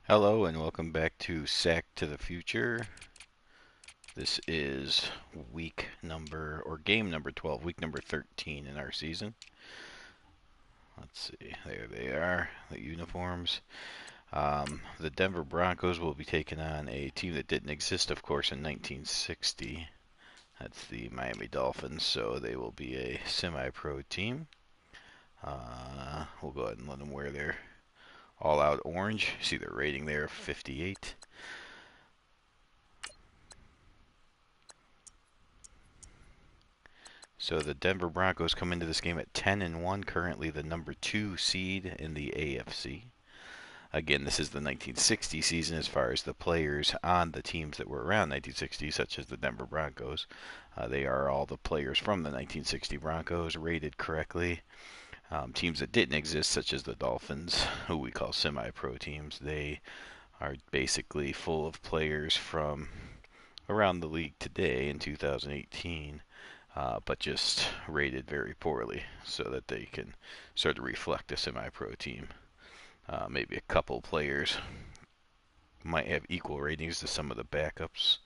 Hello and welcome back to Sack to the Future. This is game number 12, week number 13 in our season. Let's see, there they are, the uniforms. The Denver Broncos will be taking on a team that didn't exist, of course, in 1960. That's the Miami Dolphins, so they will be a semi-pro team. We'll go ahead and let them wear their all-out orange. See their rating there, 58. So the Denver Broncos come into this game at 10-1, currently the number 2 seed in the AFC. Again, this is the 1960 season as far as the players on the teams that were around 1960, such as the Denver Broncos. They are all the players from the 1960 Broncos rated correctly. Teams that didn't exist, such as the Dolphins, who we call semi-pro teams, they are basically full of players from around the league today in 2018. But just rated very poorly so that they can sort of reflect a semi-pro team. Maybe a couple players might have equal ratings to some of the backups,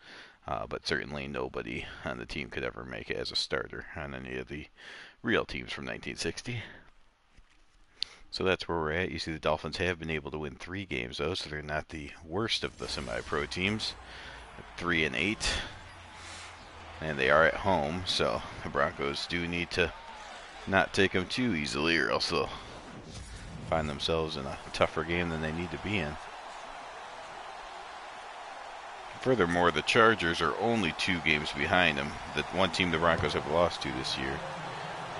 but certainly nobody on the team could ever make it as a starter on any of the real teams from 1960. So that's where we're at. You see the Dolphins have been able to win 3 games though, so they're not the worst of the semi-pro teams. 3-8. And they are at home, so the Broncos do need to not take them too easily, or else they'll find themselves in a tougher game than they need to be in. Furthermore, the Chargers are only 2 games behind them. The one team the Broncos have lost to this year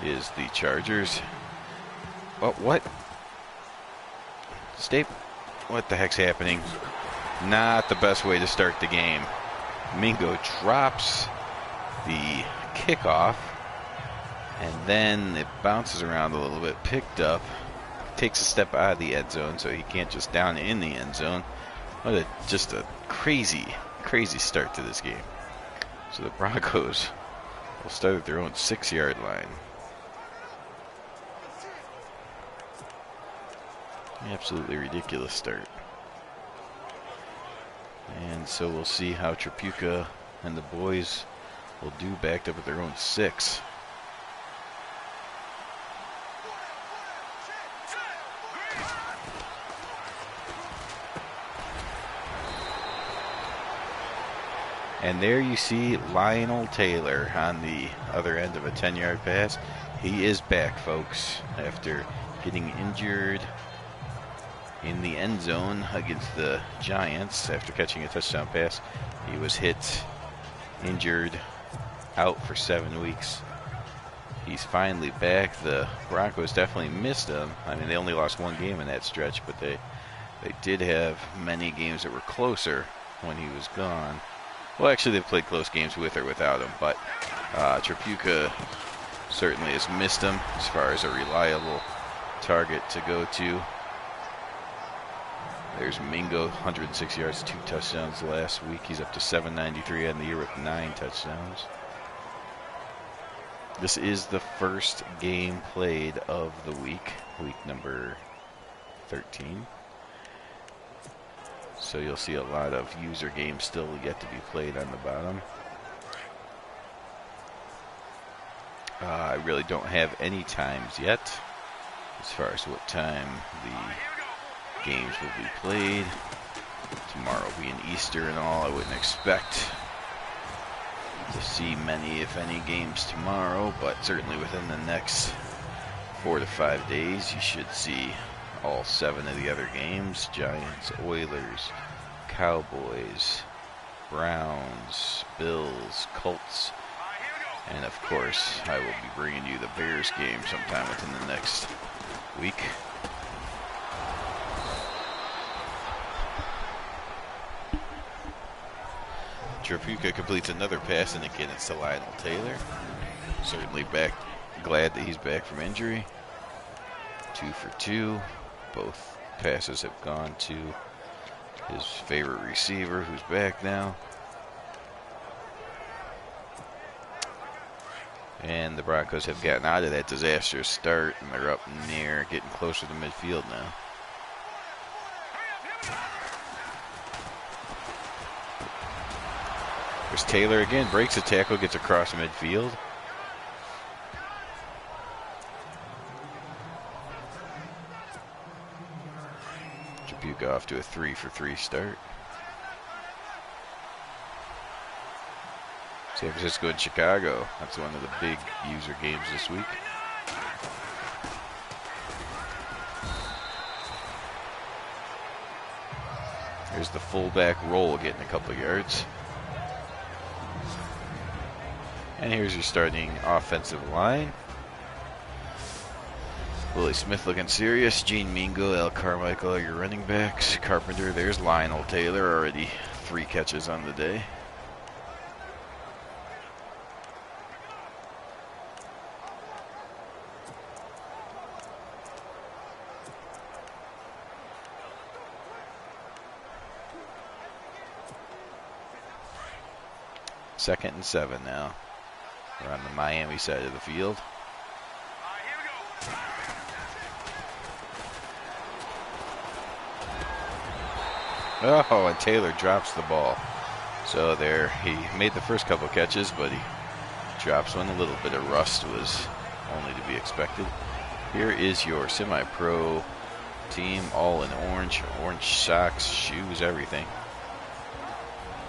is the Chargers. Oh, what? Stape, what the heck's happening? Not the best way to start the game. Mingo drops the kickoff, and then it bounces around a little bit, picked up, takes a step out of the end zone, so he can't just down in the end zone. Just a crazy start to this game. So the Broncos will start at their own 6-yard line. Absolutely ridiculous start. And so we'll see how Tripucka and the boys will do backed up at their own 6. And there you see Lionel Taylor on the other end of a 10-yard pass. He is back, folks, after getting injured in the end zone against the Giants after catching a touchdown pass. He was hit, injured, out for 7 weeks. He's finally back. The Broncos definitely missed him. I mean, they only lost 1 game in that stretch, but they did have many games that were closer when he was gone. Well, actually, they've played close games with or without him, but Tripucka certainly has missed him as far as a reliable target to go to. There's Mingo, 106 yards, 2 touchdowns last week. He's up to 793 on the year with 9 touchdowns. This is the first game played of the week number 13. So you'll see a lot of user games still yet to be played on the bottom. I really don't have any times yet as far as what time the games will be played. Tomorrow being Easter and all, I wouldn't expect to see many, if any, games tomorrow, but certainly within the next 4 to 5 days, you should see all 7 of the other games: Giants, Oilers, Cowboys, Browns, Bills, Colts, and of course, I will be bringing you the Bears game sometime within the next week. Tripucka completes another pass, and again it's to Lionel Taylor. Certainly glad that he's back from injury. 2 for 2. Both passes have gone to his favorite receiver, who's back now. And the Broncos have gotten out of that disastrous start, and they're up near, getting closer to midfield now. There's Taylor again, breaks a tackle, gets across midfield. Trapuka off to a 3-for-3 start. San Francisco and Chicago. That's one of the big user games this week. There's the fullback roll getting a couple yards. And here's your starting offensive line. Willie Smith looking serious. Gene Mingo, Al Carmichael are your running backs. Carpenter, there's Lionel Taylor, already 3 catches on the day. Second and 7 now. We're on the Miami side of the field. Oh, and Taylor drops the ball. So there, he made the first couple catches, but he drops one. A little bit of rust was only to be expected. Here is your semi-pro team, all in orange. Orange socks, shoes, everything.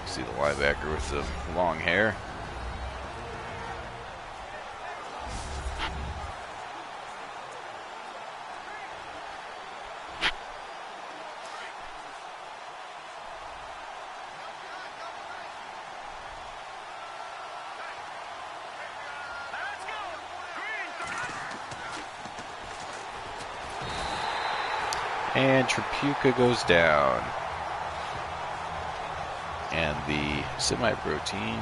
See the linebacker with the long hair. And Trapuka goes down. And the semi-pro team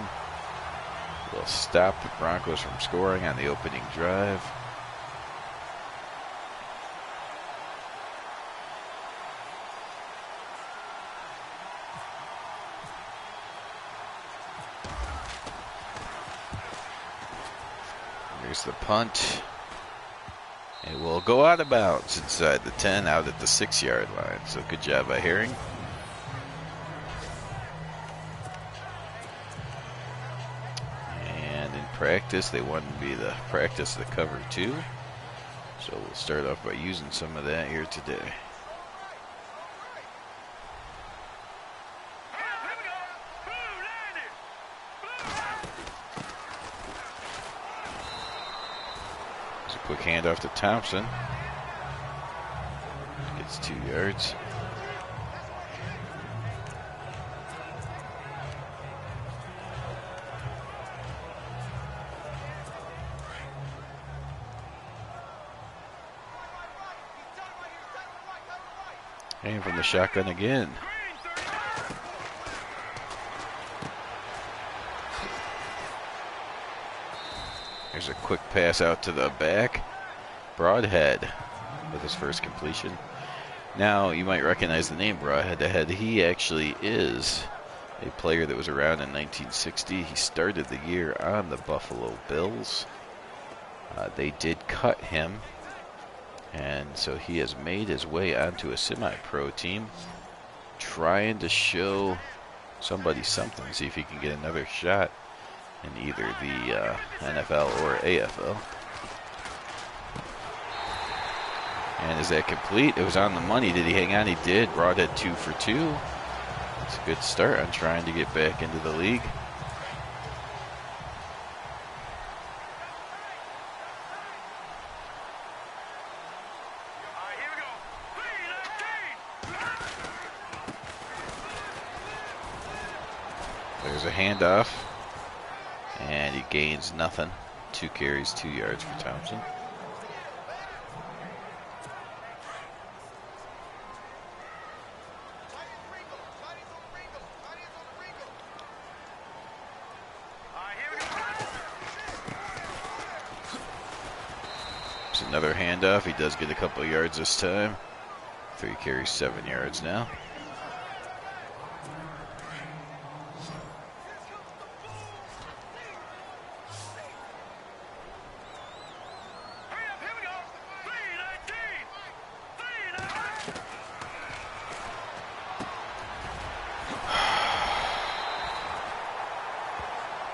will stop the Broncos from scoring on the opening drive. Here's the punt. It will go out of bounds inside the 10, out at the 6-yard line. So good job by Herring. And in practice, they want to be the practice the cover 2. So we'll start off by using some of that here today. Quick handoff to Thompson. Gets 2 yards. And from the shotgun again. There's a quick pass out to the back. Broadhead with his first completion. Now, you might recognize the name Broadhead. He actually is a player that was around in 1960. He started the year on the Buffalo Bills. They did cut him, and so he has made his way onto a semi-pro team, trying to show somebody something, see if he can get another shot in either the NFL or AFL. And is that complete? It was on the money. Did he hang on? He did. Broadhead 2 for 2. It's a good start on trying to get back into the league. There's a handoff. And he gains nothing. 2 carries, 2 yards for Thompson. There's another handoff. He does get a couple of yards this time. 3 carries, 7 yards now.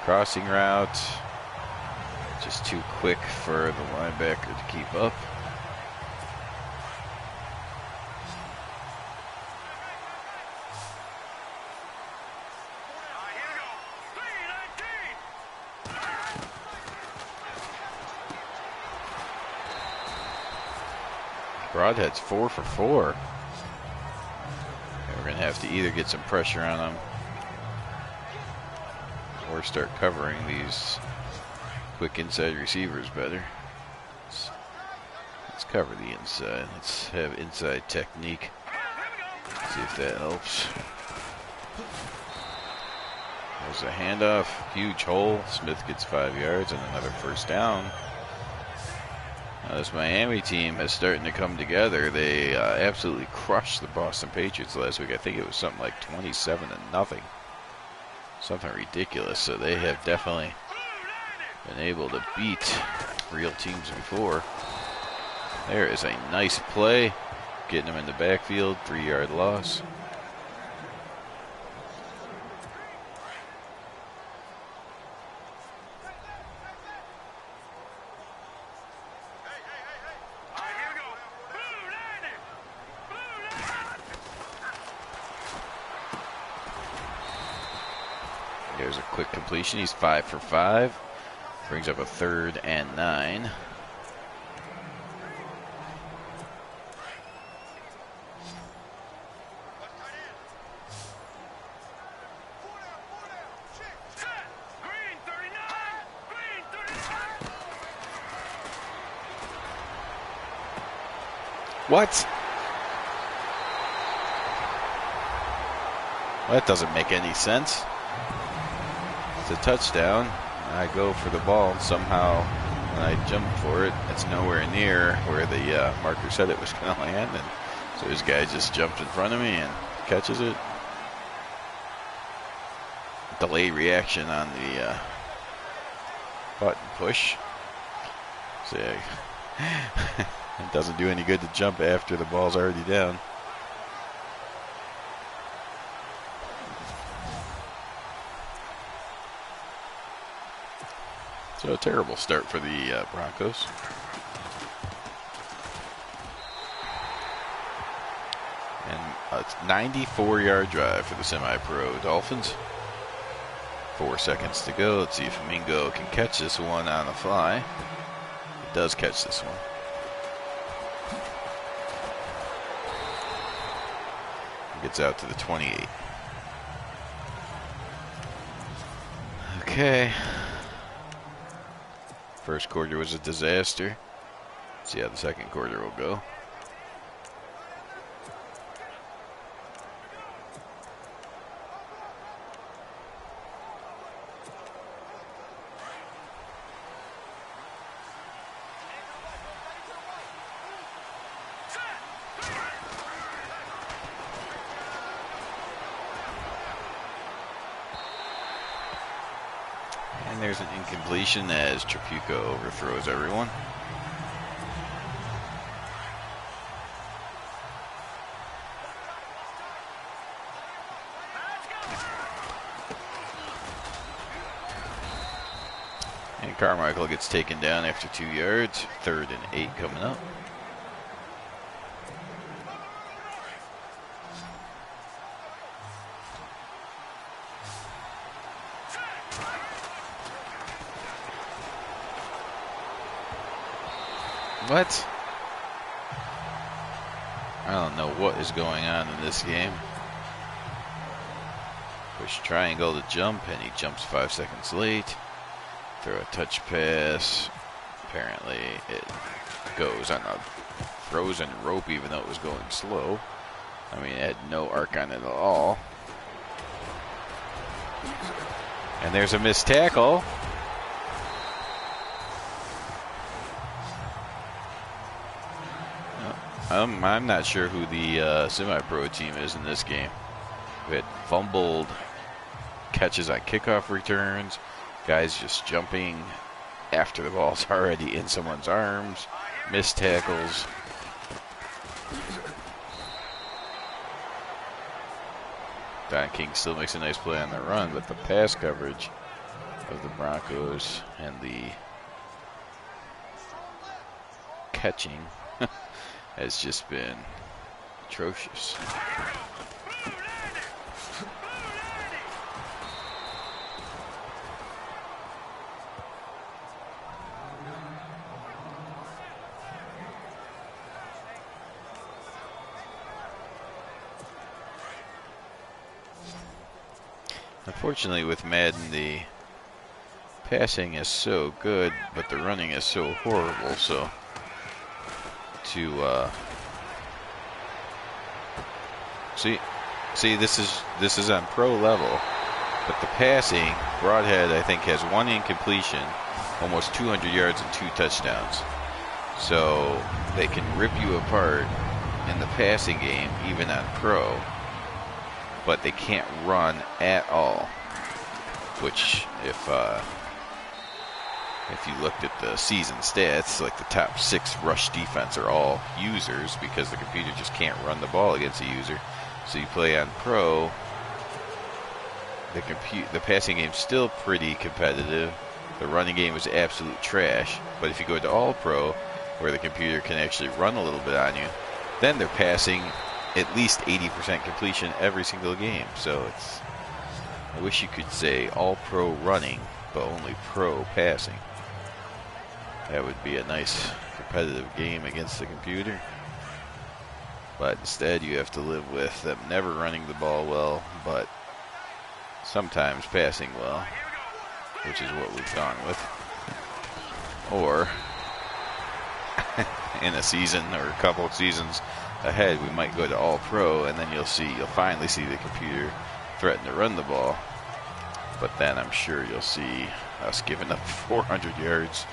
Crossing route. Just too quick for the linebacker to keep up. Broadhead's 4 for 4. And we're going to have to either get some pressure on them or start covering these quick inside receivers better. Let's cover the inside. Let's have inside technique. See if that helps. There's a handoff. Huge hole. Smith gets 5 yards and another first down. Now this Miami team is starting to come together. They absolutely crushed the Boston Patriots last week. I think it was something like 27-0. Something ridiculous. So they have definitely been able to beat real teams before. There is a nice play. Getting them in the backfield. 3-yard loss. There's a quick completion. He's 5 for 5. Brings up a 3rd and 9. What? That doesn't make any sense. It's a touchdown. I go for the ball, and somehow when I jump for it, it's nowhere near where the marker said it was going to land. And so this guy just jumped in front of me and catches it. Delay reaction on the button push. So it doesn't do any good to jump after the ball's already down. So a terrible start for the Broncos. And a 94-yard drive for the semi-pro Dolphins. 4 seconds to go. Let's see if Mingo can catch this one on the fly. He does catch this one. He gets out to the 28. Okay. First quarter was a disaster. See how the second quarter will go. And there's an incompletion as Trapuco overthrows everyone. And Carmichael gets taken down after 2 yards. 3rd and 8 coming up. What? I don't know what is going on in this game. Push triangle to jump, and he jumps 5 seconds late. Throw a touch pass. Apparently it goes on a frozen rope even though it was going slow. I mean, it had no arc on it at all. And there's a missed tackle. I'm not sure who the semi-pro team is in this game. We had fumbled catches on kickoff returns, guys just jumping after the ball's already in someone's arms, missed tackles. Don King still makes a nice play on the run, but the pass coverage of the Broncos, and the catching has just been atrocious. Unfortunately, with Madden, the passing is so good, but the running is so horrible. So to see, this is on pro level, but the passing, Broadhead I think has one incompletion, almost 200 yards and 2 touchdowns. So they can rip you apart in the passing game, even on pro, but they can't run at all. Which, if you looked at the season stats, like the top 6 rush defense are all users because the computer just can't run the ball against a user. So you play on pro, the passing game's still pretty competitive. The running game is absolute trash. But if you go to all pro, where the computer can actually run a little bit on you, then they're passing at least 80% completion every single game. So I wish you could say all pro running, but only pro passing. That would be a nice competitive game against the computer. But instead you have to live with them never running the ball well, but sometimes passing well, which is what we've gone with. Or in a season or a couple of seasons ahead, we might go to all pro, and then you'll finally see the computer threaten to run the ball. But then I'm sure you'll see us giving up 400 yards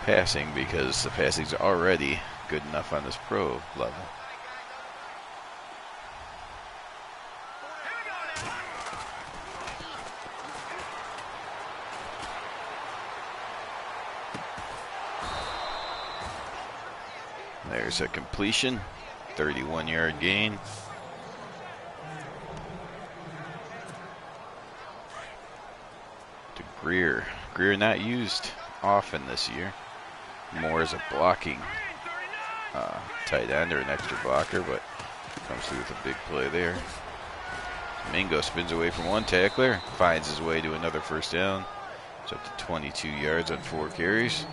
passing, because the passing's already good enough on this pro level. There's a completion, 31-yard gain. To Greer. Greer not used often this year. More as a blocking tight end or an extra blocker, but comes through with a big play there. Mingo spins away from one tackler, finds his way to another first down. It's up to 22 yards on 4 carries.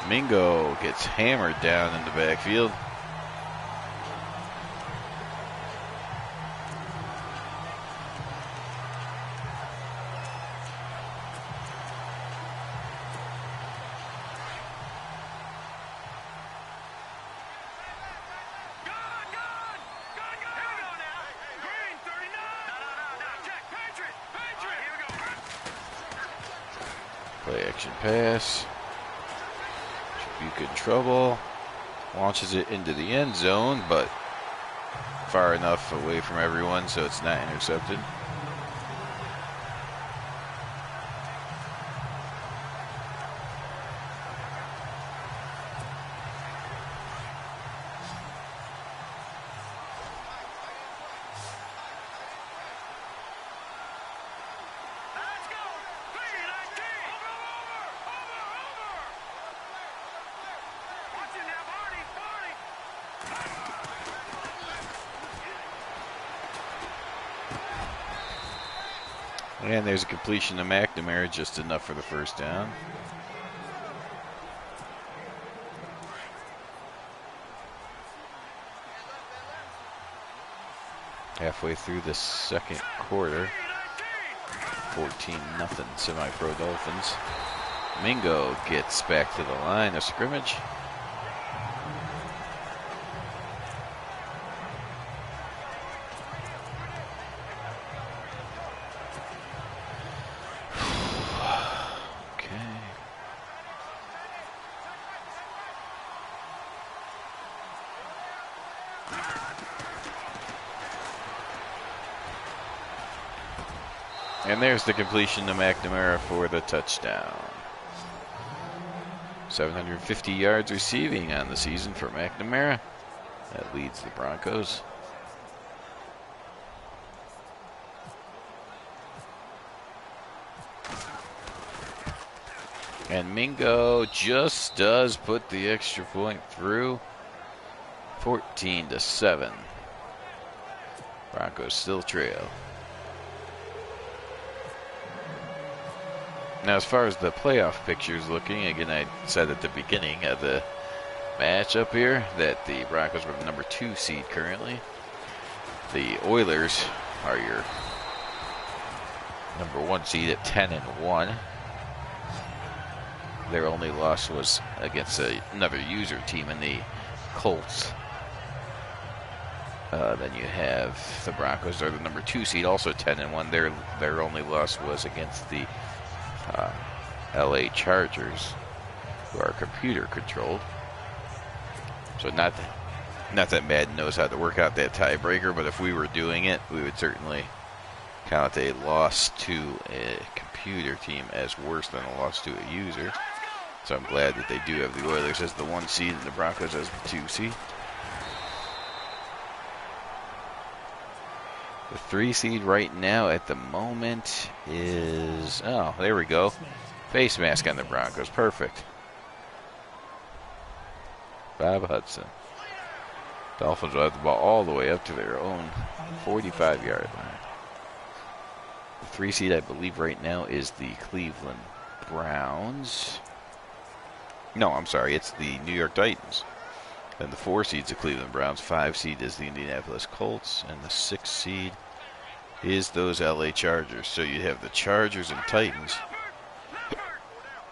Mingo gets hammered down in the backfield. Play action pass. Good trouble, launches it into the end zone, but far enough away from everyone so it's not intercepted. And there's a completion to McNamara, just enough for the first down. Halfway through the second quarter, 14-0 semi-pro Dolphins. Mingo gets back to the line of scrimmage. And there's the completion to McNamara for the touchdown. 750 yards receiving on the season for McNamara. That leads the Broncos. And Mingo just does put the extra point through. 14-7. Broncos still trail. Now, as far as the playoff picture is looking, again, I said at the beginning of the match up here that the Broncos were the number 2 seed currently. The Oilers are your number 1 seed at 10-1. Their only loss was against another user team in the Colts. Then you have the Broncos are the number 2 seed, also 10-1. Their only loss was against the LA Chargers, who are computer controlled. So not that Madden knows how to work out that tiebreaker, but if we were doing it, we would certainly count a loss to a computer team as worse than a loss to a user. So I'm glad that they do have the Oilers as the 1 seed and the Broncos as the 2 seed. The 3 seed right now at the moment is, oh, there we go. Face mask on the Broncos, perfect. Bob Hudson. Dolphins will have the ball all the way up to their own 45-yard line. The 3 seed, I believe, right now is the Cleveland Browns. No, I'm sorry, it's the New York Titans. Then the 4 seed's the Cleveland Browns, 5 seed is the Indianapolis Colts, and the 6 seed is those LA Chargers. So you have the Chargers and Titans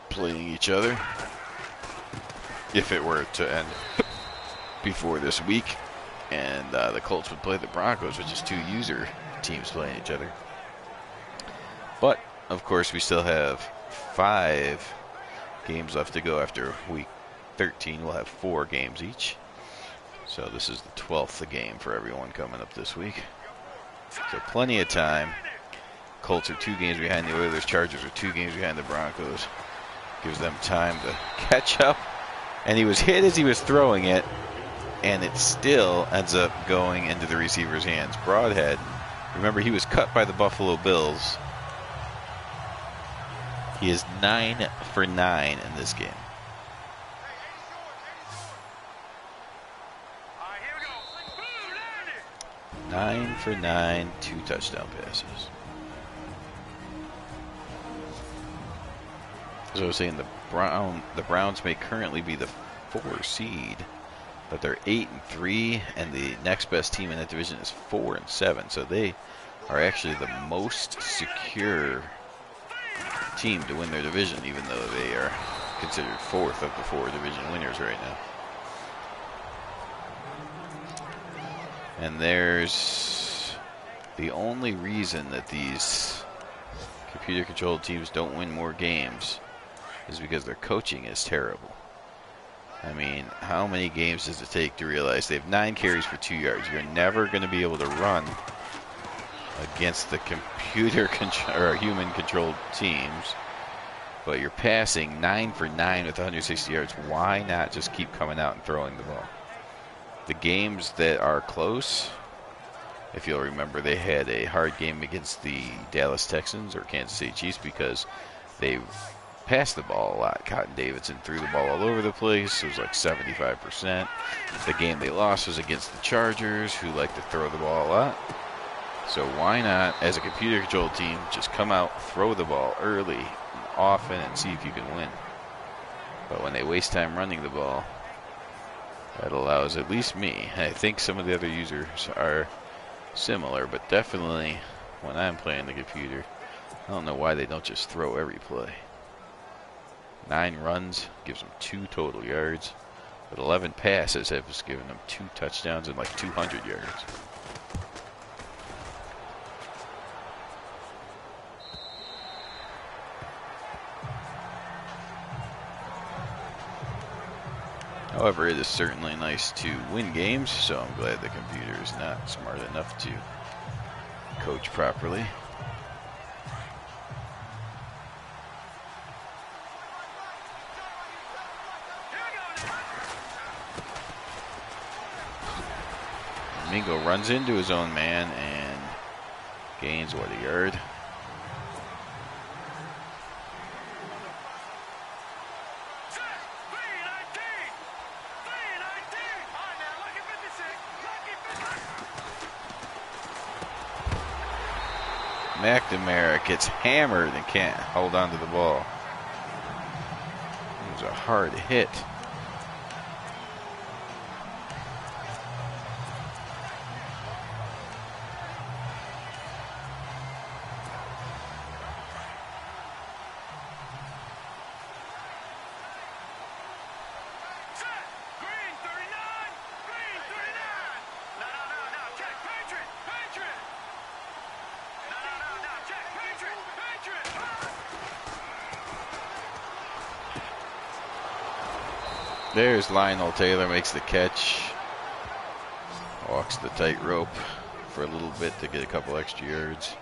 playing each other if it were to end before this week. And the Colts would play the Broncos, which is 2 user teams playing each other. But, of course, we still have 5 games left to go after week 13. We'll have 4 games each. So this is the 12th game for everyone coming up this week. So plenty of time. Colts are 2 games behind the Oilers. Chargers are 2 games behind the Broncos. Gives them time to catch up. And he was hit as he was throwing it, and it still ends up going into the receiver's hands. Broadhead, remember, he was cut by the Buffalo Bills. He is 9 for 9 in this game. Nine for 9, 2 touchdown passes. As I was saying, the Browns may currently be the 4 seed, but they're 8-3, and the next best team in that division is 4-7. So they are actually the most secure team to win their division, even though they are considered 4th of the 4 division winners right now. And there's the only reason that these computer-controlled teams don't win more games is because their coaching is terrible. I mean, how many games does it take to realize they have 9 carries for 2 yards? You're never going to be able to run against the or human-controlled teams, but you're passing 9 for 9 with 160 yards. Why not just keep coming out and throwing the ball? The games that are close, if you'll remember, they had a hard game against the Dallas Texans or Kansas City Chiefs because they passed the ball a lot. Cotton Davidson threw the ball all over the place. It was like 75%. The game they lost was against the Chargers, who like to throw the ball a lot. So why not, as a computer-controlled team, just come out, throw the ball early and often, and see if you can win. But when they waste time running the ball, that allows at least me. I think some of the other users are similar, but definitely when I'm playing the computer, I don't know why they don't just throw every play. 9 runs gives them 2 total yards, but 11 passes have just given them 2 touchdowns and like 200 yards. However, it is certainly nice to win games, so I'm glad the computer is not smart enough to coach properly. Mingo runs into his own man and gains, what, a yard? McNamara gets hammered and can't hold on to the ball. It was a hard hit. There's Lionel Taylor, makes the catch. Walks the tightrope for a little bit to get a couple extra yards.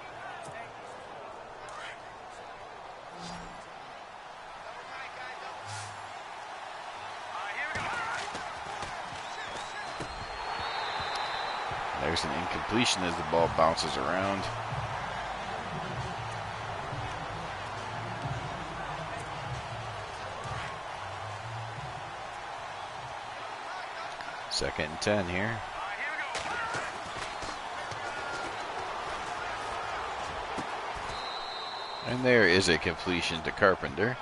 There's an incompletion as the ball bounces around. Second and 10 here. And there is a completion to Carpenter.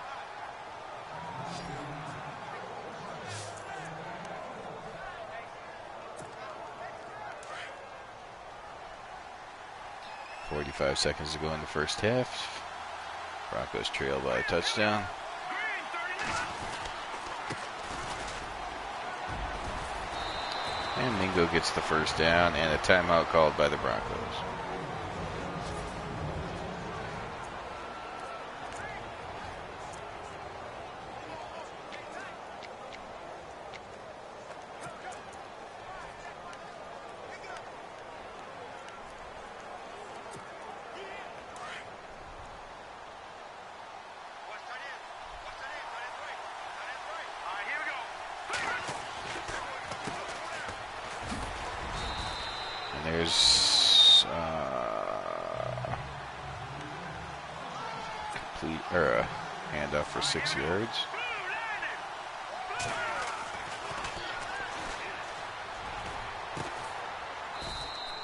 .45 seconds to go in the first half. Broncos trail by a touchdown. And Mingo gets the first down and a timeout called by the Broncos. There's a handoff for 6 yards.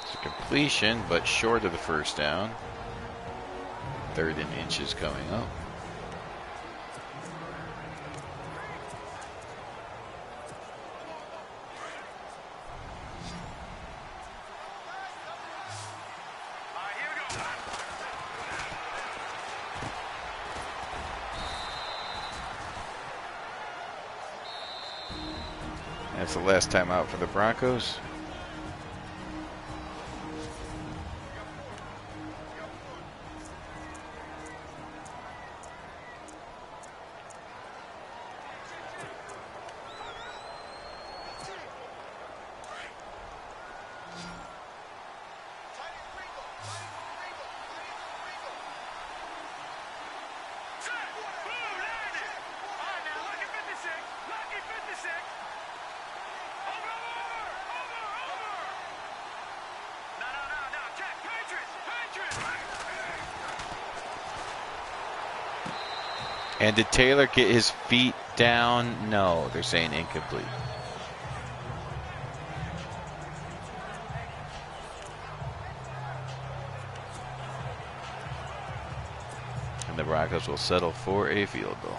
It's a completion, but short of the first down. 3rd and inches coming up. That's the last time out for the Broncos. And did Taylor get his feet down? No, they're saying incomplete. And the Broncos will settle for a field goal.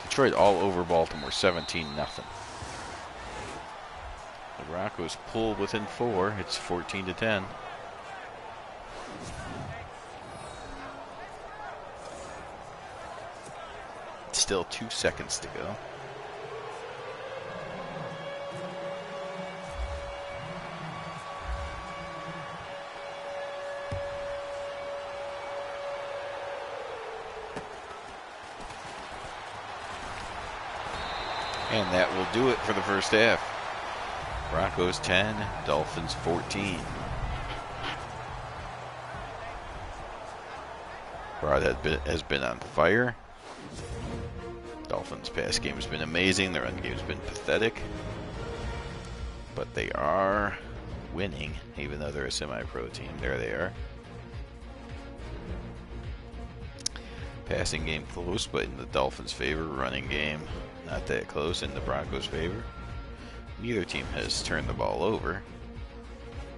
Detroit all over Baltimore, 17-0. The Broncos pull within 4. It's 14-10. Still 2 seconds to go. And that will do it for the first half. Broncos 10, Dolphins 14. Broad has been on fire. Dolphins' pass game has been amazing. Their run game has been pathetic. But they are winning, even though they're a semi-pro team. There they are. Passing game close, but in the Dolphins' favor. Running game not that close, in the Broncos' favor. Neither team has turned the ball over.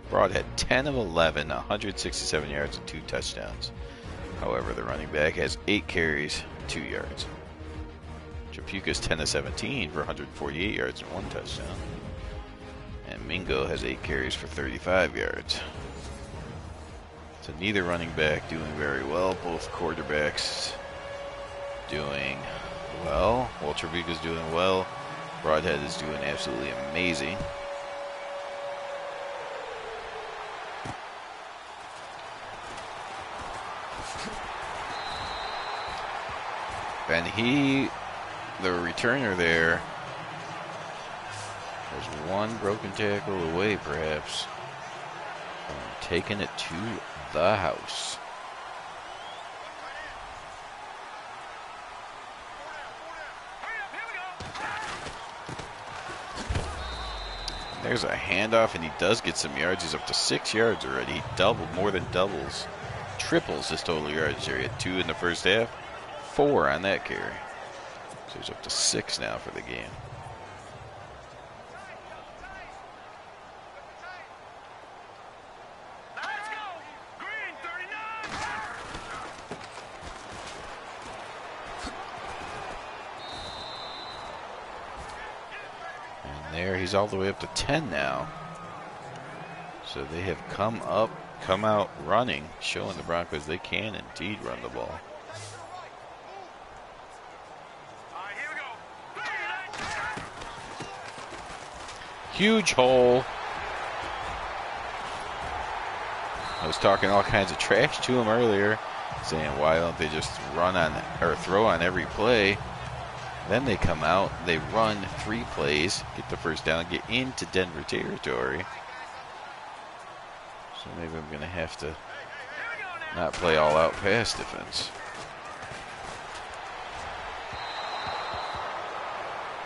Broad had 10 of 11, 167 yards and 2 touchdowns. However, the running back has 8 carries, 2 yards. Trapuka's 10 of 17 for 148 yards and 1 touchdown. And Mingo has 8 carries for 35 yards. So neither running back doing very well. Both quarterbacks doing well. Well, Trapuka's doing well. Broadhead is doing absolutely amazing. And the returner there, was one broken tackle away, perhaps, from taking it to the house. There's a handoff, and he does get some yards. He's up to 6 yards already. More than doubles, triples his total yards here. He had 2 in the first half, 4 on that carry. So he's up to 6 now for the game. And there, he's all the way up to 10 now. So they have come out running, showing the Broncos they can indeed run the ball. Huge hole. I was talking all kinds of trash to him earlier, saying why don't they just run on or throw on every play. Then they come out, they run 3 plays, get the first down, get into Denver territory. So maybe I'm going to have to not play all out pass defense.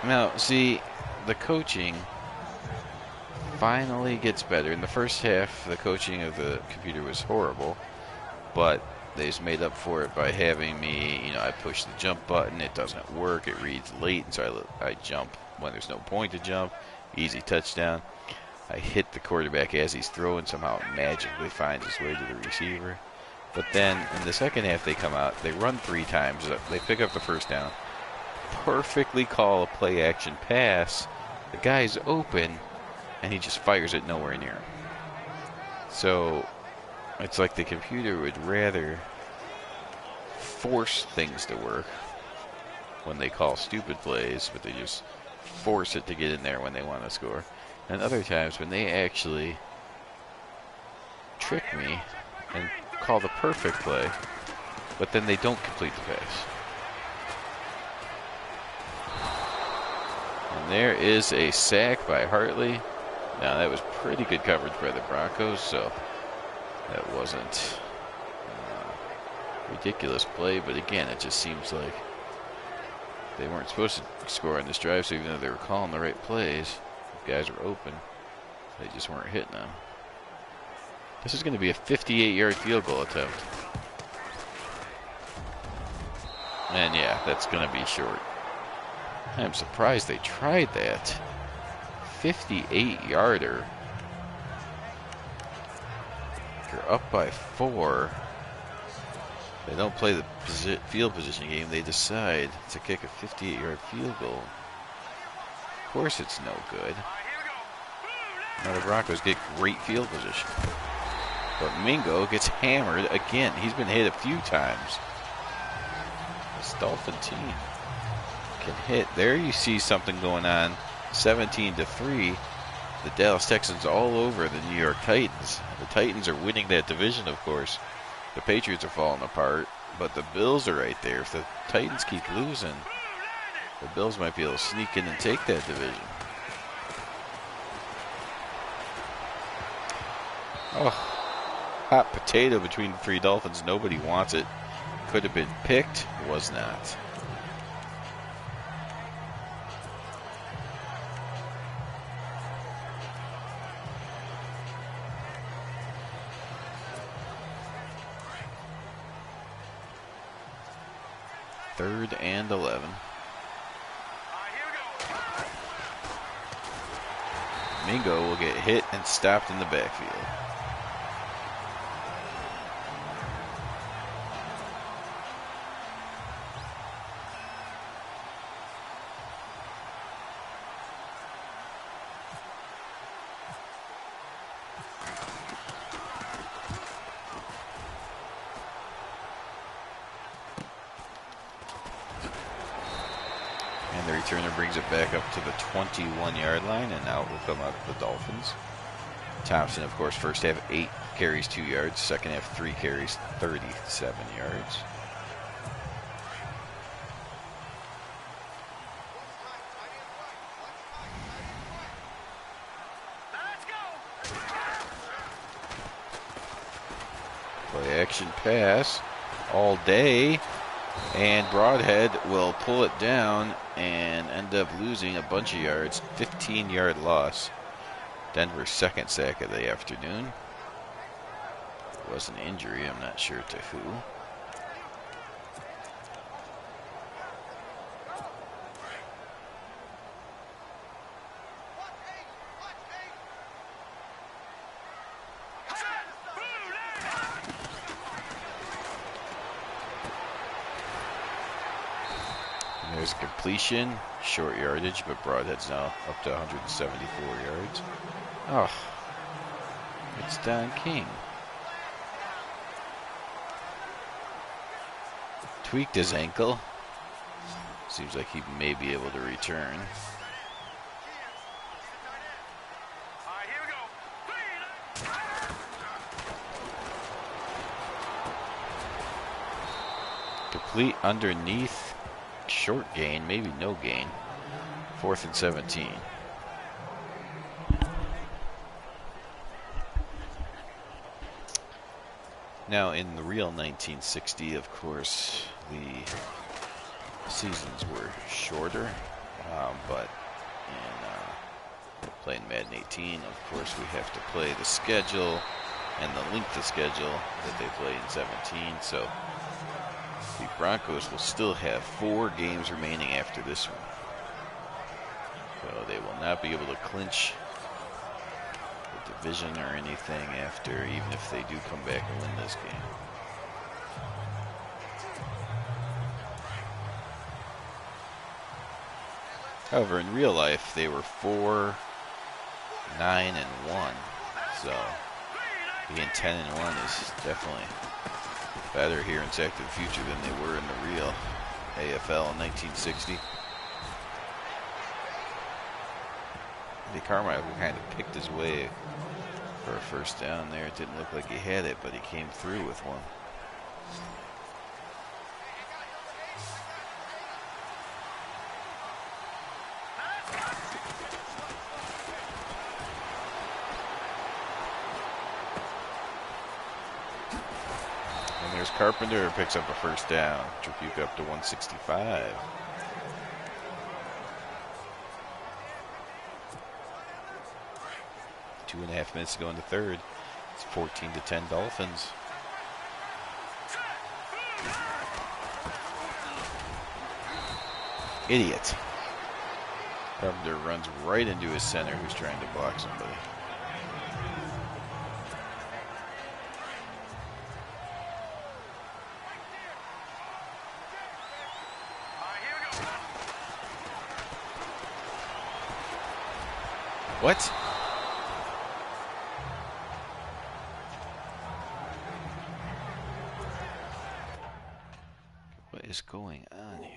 Now, see, the coaching finally gets better. In the first half, the coaching of the computer was horrible, but they just made up for it by having me, I push the jump button, it doesn't work, it reads late, and so I jump when there's no point to jump. Easy touchdown. I hit the quarterback as he's throwing, somehow magically finds his way to the receiver. But then in the second half, they come out, they run 3 times, they pick up the first down, perfectly call a play action pass, the guy's open, and he just fires it nowhere near him. So it's like the computer would rather force things to work when they call stupid plays, but they just force it to get in there when they want to score. And other times when they actually trick me and call the perfect play, but then they don't complete the pass. And there is a sack by Hartley. Now that was pretty good coverage by the Broncos, so that wasn't a ridiculous play, but again, it just seems like they weren't supposed to score on this drive, so even though they were calling the right plays, the guys were open, they just weren't hitting them. This is going to be a 58-yard field goal attempt. And yeah, that's going to be short. I'm surprised they tried that. 58-yarder. You're up by 4. They don't play the field position game. They decide to kick a 58-yard field goal. Of course it's no good. Now the Broncos get great field position. But Mingo gets hammered again. He's been hit a few times. This Dolphin team can hit. There you see something going on. 17-3. The Dallas Texans all over the New York Titans. The Titans are winning that division, of course. The Patriots are falling apart, but the Bills are right there. If the Titans keep losing, the Bills might be able to sneak in and take that division. Oh, hot potato between the 3 Dolphins. Nobody wants it. Could have been picked, was not. 3rd and 11. Mingo will get hit and stopped in the backfield. And the returner brings it back up to the 21-yard line, and out will come out the Dolphins. Thompson, of course, first half 8 carries, 2 yards. Second half 3 carries, 37 yards. Play action pass all day, and Broadhead will pull it down and end up losing a bunch of yards. 15-yard loss. Denver's 2nd sack of the afternoon. It was an injury, I'm not sure to who. And there's a completion, short yardage, but Broadhead's now up to 174 yards. Oh, it's Don King. Tweaked his ankle. Seems like he may be able to return. Complete underneath, short gain, maybe no gain. 4th and 17. Now, in the real 1960, of course, the seasons were shorter, but in playing Madden 18, of course, we have to play the schedule and the length of schedule that they played in 17. So the Broncos will still have 4 games remaining after this one. So they will not be able to clinch division or anything after, even if they do come back and win this game. However, in real life, they were 4, 9, and 1. So being 10 and 1 is definitely better here in Sack to the Future than they were in the real AFL in 1960. Andy Carmichael kind of picked his way for a first down there. It didn't look like he had it, but he came through with one. And there's Carpenter, picks up a first down. Trabuca up to 165. Two and a half minutes to go in the third. It's 14-10 Dolphins. Idiot. Carpenter runs right into his center who's trying to block somebody. What? What is going on here?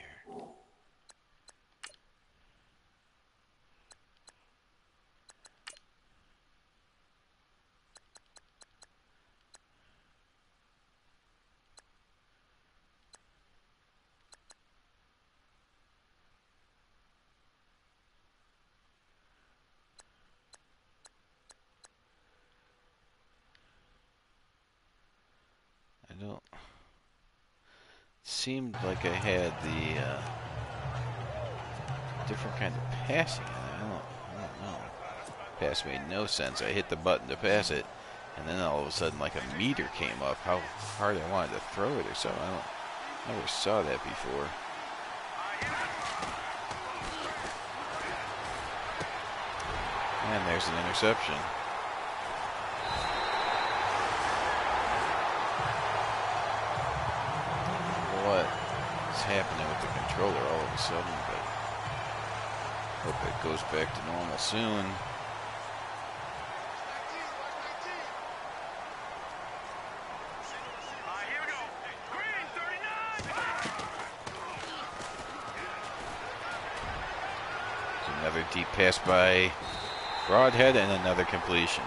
I don't. Seemed like I had the different kind of passing. I don't know. Pass made no sense. I hit the button to pass it, and then all of a sudden, like a meter came up. How hard I wanted to throw it or something. I never saw that before. And there's an interception. What is happening with the controller all of a sudden? But hope it goes back to normal soon. Another deep pass by Broadhead and another completion.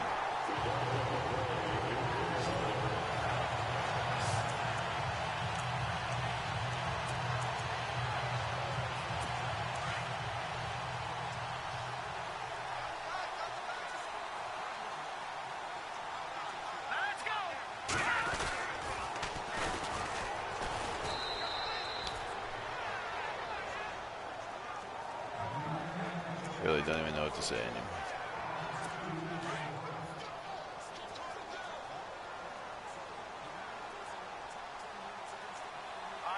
Really don't even know what to say anymore.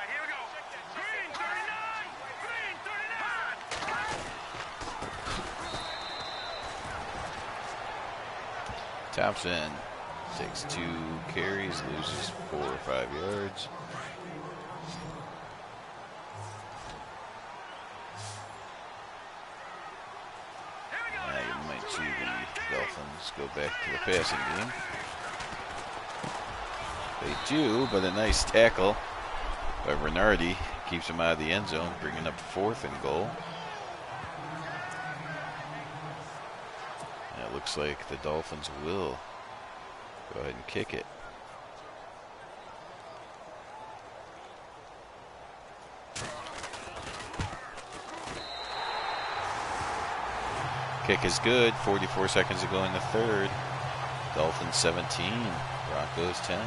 Here we go. Green 39! Green 39! Thompson takes 2 carries, loses 4 or 5 yards. See the Dolphins go back to the passing game. They do, but a nice tackle by Bernardi keeps him out of the end zone, bringing up 4th and goal. And it looks like the Dolphins will go ahead and kick it. Kick is good. 44 seconds to go in the third. Dolphins 17, Broncos 10.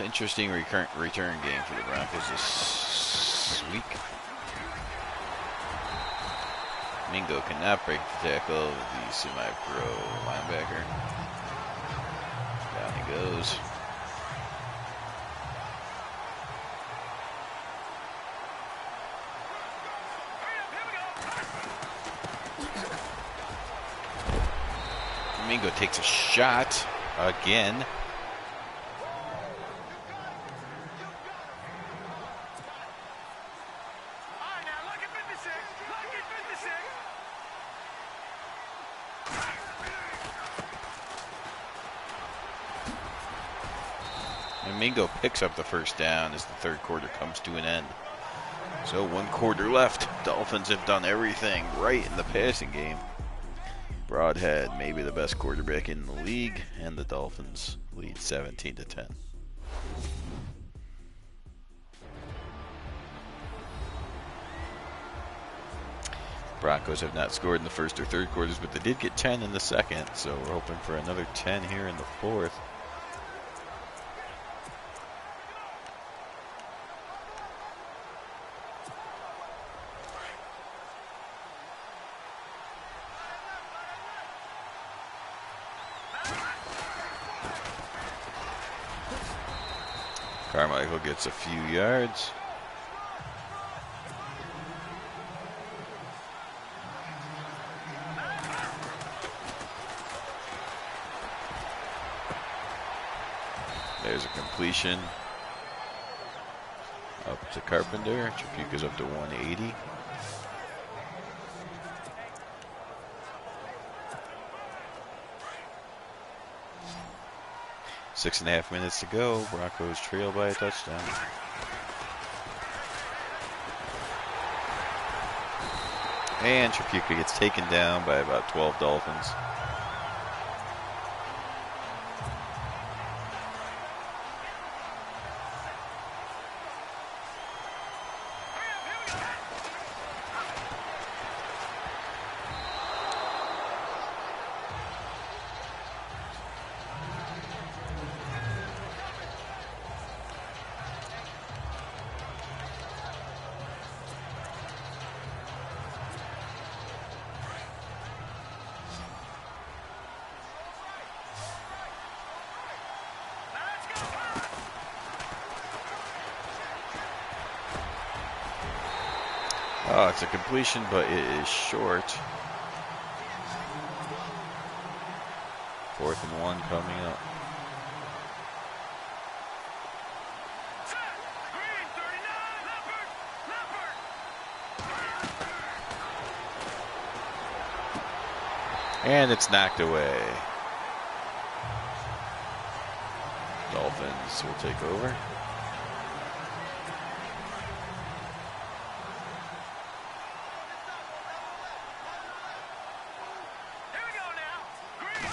Interesting return game for the Broncos this week. Mingo cannot break the tackle of the semi-pro linebacker. Down he goes. Mingo takes a shot again. Mingo picks up the first down as the third quarter comes to an end. So 1 quarter left. Dolphins have done everything right in the passing game. Broadhead, maybe the best quarterback in the league, and the Dolphins lead 17-10. Broncos have not scored in the first or third quarters, but they did get 10 in the second, so we're hoping for another 10 here in the fourth. Carmichael gets a few yards. There's a completion up to Carpenter. Trapuka's up to 180. Six and a half minutes to go. Broncos trail by a touchdown. And Trapuka gets taken down by about 12 Dolphins. Oh, it's a completion, but it is short. 4th and 1 coming up. Green 39. Leopard. And it's knocked away. Dolphins will take over. Here we go now. Green.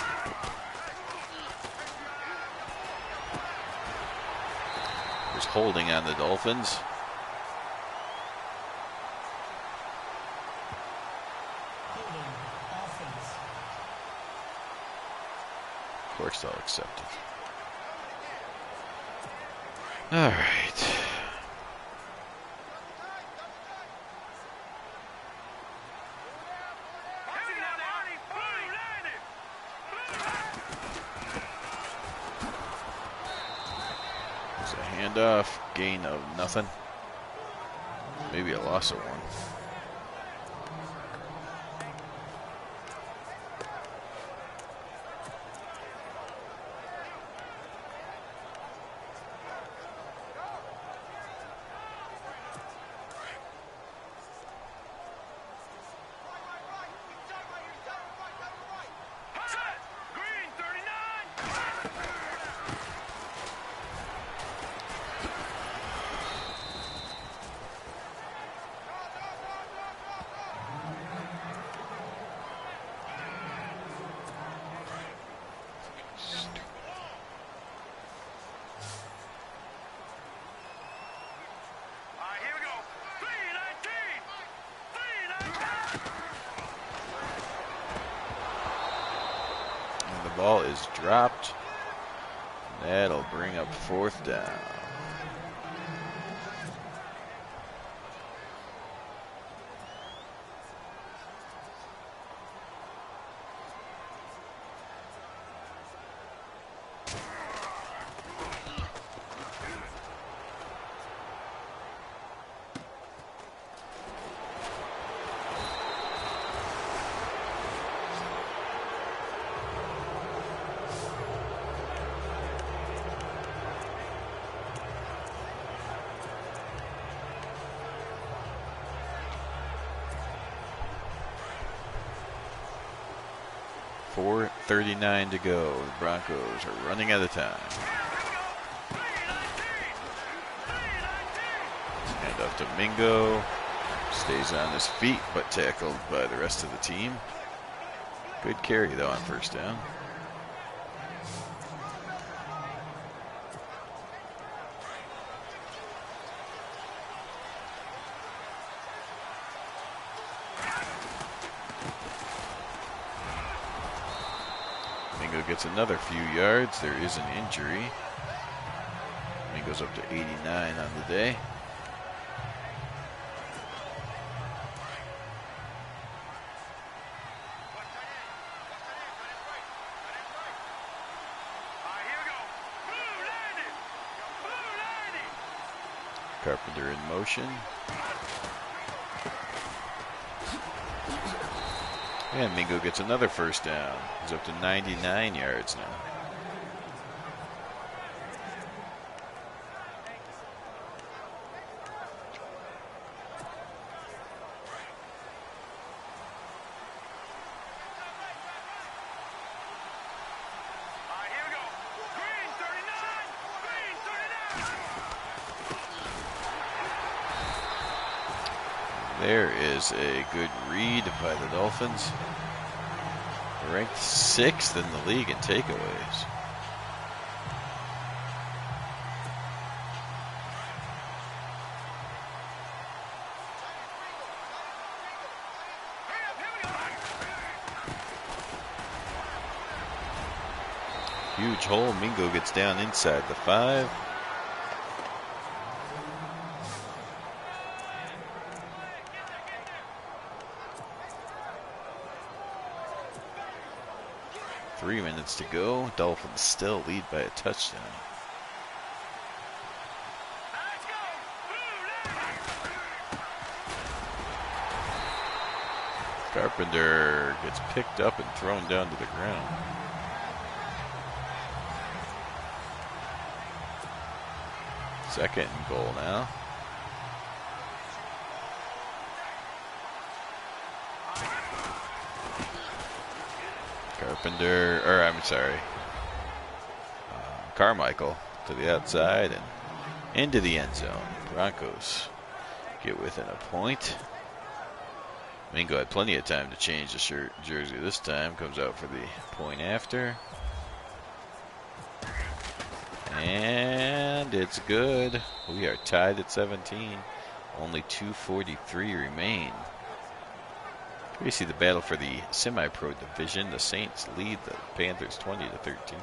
There's holding on the Dolphins. Of course they'll accept it. All right. There's a handoff, gain of nothing. Maybe a loss of 1. Green 39. All right, here we go. 319. 319. And the ball is dropped. That'll bring up 4th down. .439 to go. The Broncos are running out of time. Hand off to Mingo. Stays on his feet, but tackled by the rest of the team. Good carry, though, on 1st down. Mingo gets another few yards. There is an injury. Mingo's up to 89 on the day. Carpenter in motion. And Mingo gets another 1st down. He's up to 99 yards now. There is a good read by the Dolphins. Ranked 6th in the league in takeaways. Huge hole. Mingo gets down inside the 5. Three minutes to go. Dolphins still lead by a touchdown. Carpenter gets picked up and thrown down to the ground. Second and goal now. Carpenter, or I'm sorry, Carmichael to the outside and into the end zone. Broncos get within a point. Mingo had plenty of time to change the jersey this time. Comes out for the point after. And it's good. We are tied at 17. Only 2:43 remain. We see the battle for the semi-pro division. The Saints lead the Panthers 20-13.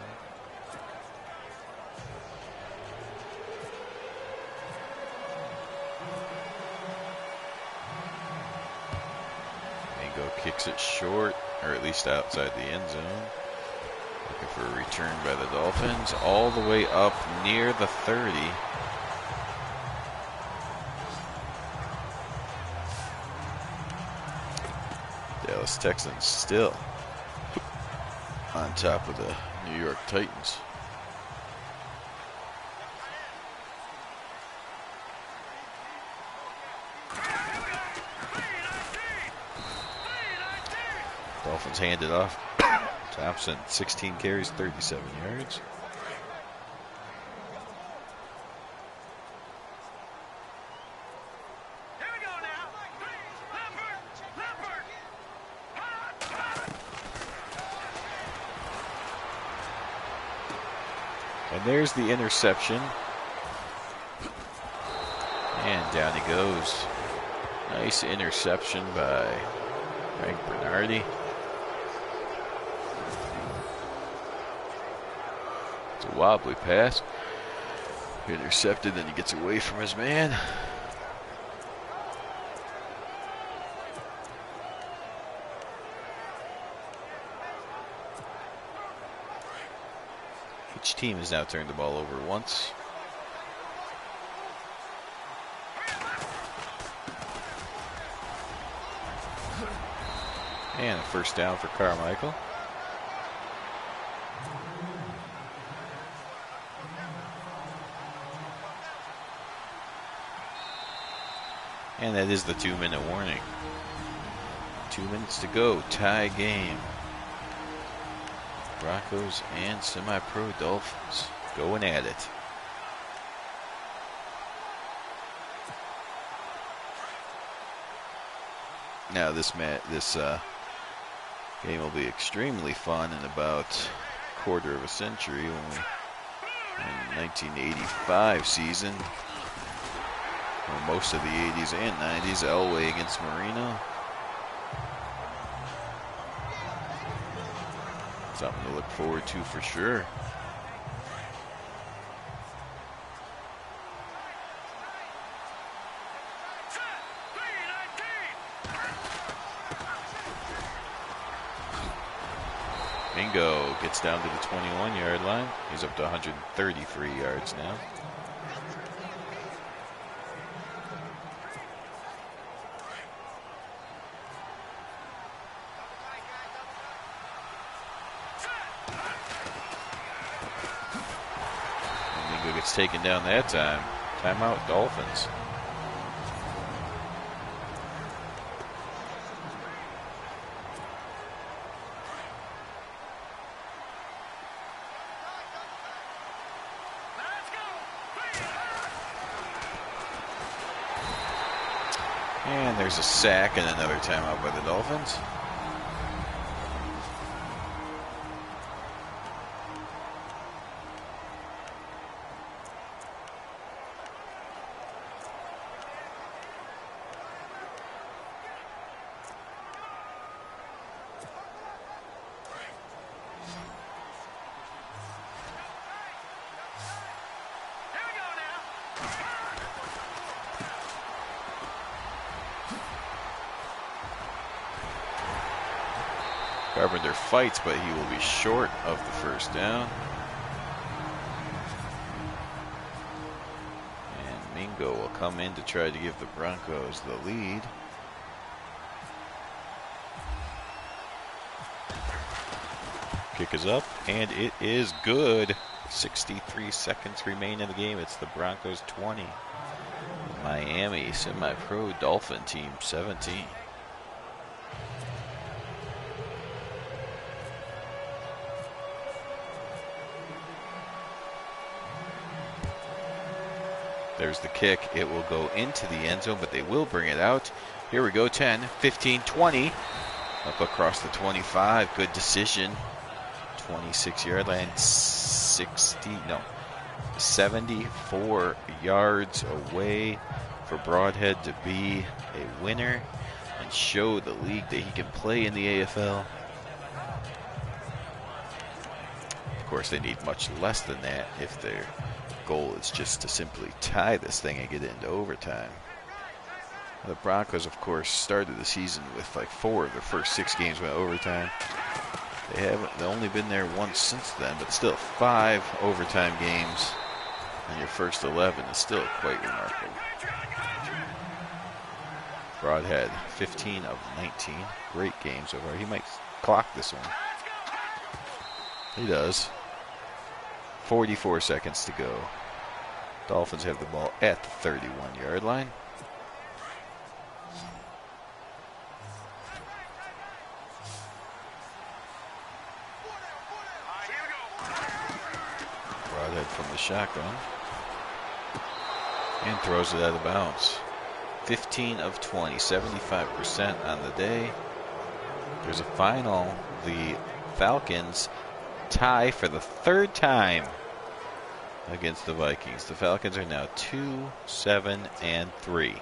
Mingo kicks it short, or at least outside the end zone. Looking for a return by the Dolphins. All the way up near the 30. Dallas Texans still on top of the New York Titans. Dolphins hand it off. Thompson, 16 carries, 37 yards. And there's the interception. And down he goes. Nice interception by Frank Bernardi. It's a wobbly pass. Intercepted, then he gets away from his man. Each team has now turned the ball over once. And a first down for Carmichael. And that is the 2-minute warning. 2 minutes to go, tie game. Broncos and semi-pro Dolphins going at it. Now this game will be extremely fun in about a quarter of a century when in the 1985 season, well, most of the 80s and 90s, Elway against Marino. Something to look forward to for sure. Mingo gets down to the 21-yard line. He's up to 133 yards now. Taken down that time. Timeout Dolphins. And there's a sack and another timeout by the Dolphins. Carpenter fights, but he will be short of the first down. And Mingo will come in to try to give the Broncos the lead. Kick is up, and it is good. 63 seconds remain in the game. It's the Broncos 20. Miami Semi-Pro Dolphin Team 17. There's the kick. It will go into the end zone, but they will bring it out. Here we go, 10, 15, 20. Up across the 25. Good decision. 26-yard line, 74 yards away for Broadhead to be a winner and show the league that he can play in the AFL. Of course, they need much less than that if their goal is just to simply tie this thing and get it into overtime. The Broncos, of course, started the season with like 4 of their first 6 games went overtime. They've only been there once since then, but still 5 overtime games in your first 11 is still quite remarkable. Broadhead, 15 of 19. Great game so far. He might clock this one. He does. 44 seconds to go. Dolphins have the ball at the 31-yard line. Broadhead from the shotgun and throws it out of bounds. 15 of 20, 75% on the day. There's a final. The Falcons tie for the 3rd time against the Vikings. The Falcons are now 2-7-3.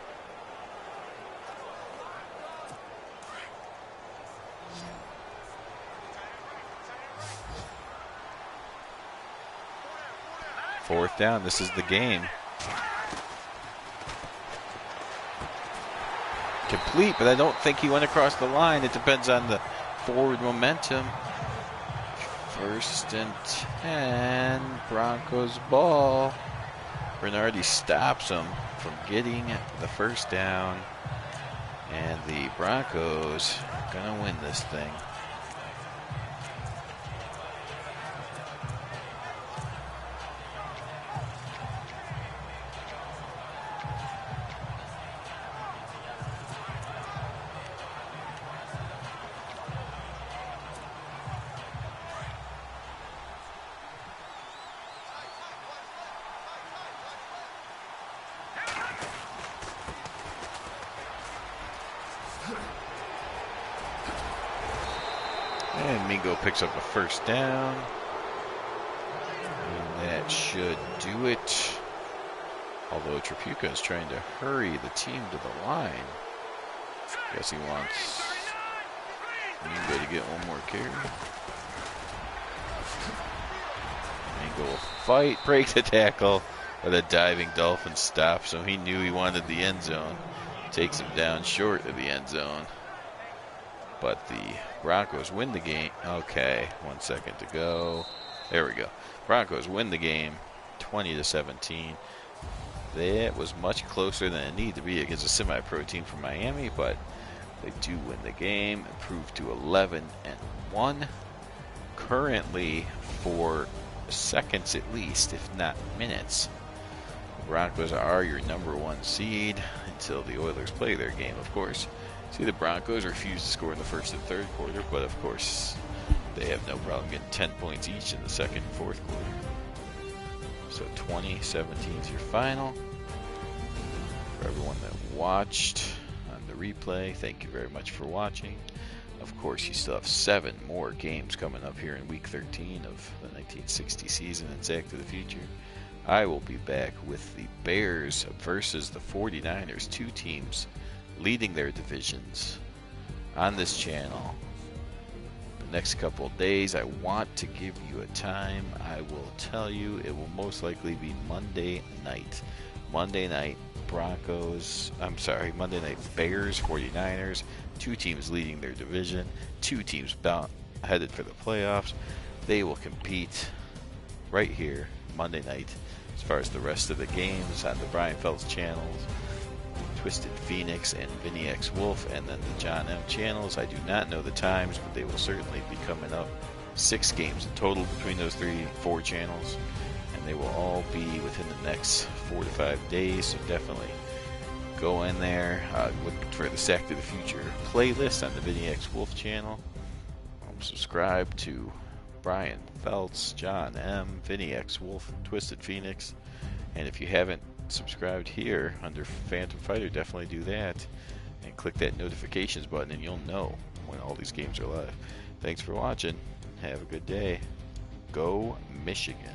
Fourth down. This is the game. Complete, but I don't think he went across the line. It depends on the forward momentum. 1st and 10. Broncos ball. Bernardi stops him from getting the 1st down. And the Broncos are going to win this thing. And Mingo picks up a 1st down. And that should do it. Although Trapuka is trying to hurry the team to the line. Guess he wants Mingo to get one more carry. Mingo will fight, breaks the tackle, but a diving Dolphin stops, so he knew he wanted the end zone. Takes him down short of the end zone. But the Broncos win the game. Okay, 1 second to go. There we go. Broncos win the game, 20-17. That was much closer than it needed to be against a semi-pro team from Miami, but they do win the game, improved to 11-1. Currently, for seconds at least, if not minutes, the Broncos are your #1 seed until the Oilers play their game, of course. See, the Broncos refuse to score in the 1st and 3rd quarter, but of course, they have no problem getting 10 points each in the 2nd and 4th quarter. So 20-17 is your final. For everyone that watched on the replay, thank you very much for watching. Of course, you still have 7 more games coming up here in Week 13 of the 1960 season in Zach to the Future. I will be back with the Bears versus the 49ers, 2 teams leading their divisions on this channel. The next couple of days, I want to give you a time. I will tell you it will most likely be Monday night. Monday night Monday night Bears, 49ers, 2 teams leading their division, 2 teams headed for the playoffs. They will compete right here Monday night. As far as the rest of the games on the Brian Phelps channels, Twisted Phoenix and Vinny X Wolf, and then the John M channels. I do not know the times, but they will certainly be coming up 6 games in total between those 4 channels, and they will all be within the next 4 to 5 days. So definitely go in there, look for the Sack to the Future playlist on the ViniX Wolf channel. Subscribe to Brian Feltz, John M, ViniX Wolf, Twisted Phoenix, and if you haven't subscribed here under Phantom Fighter, definitely do that and click that notifications button, and you'll know when all these games are live. Thanks for watching. Have a good day. Go Michigan.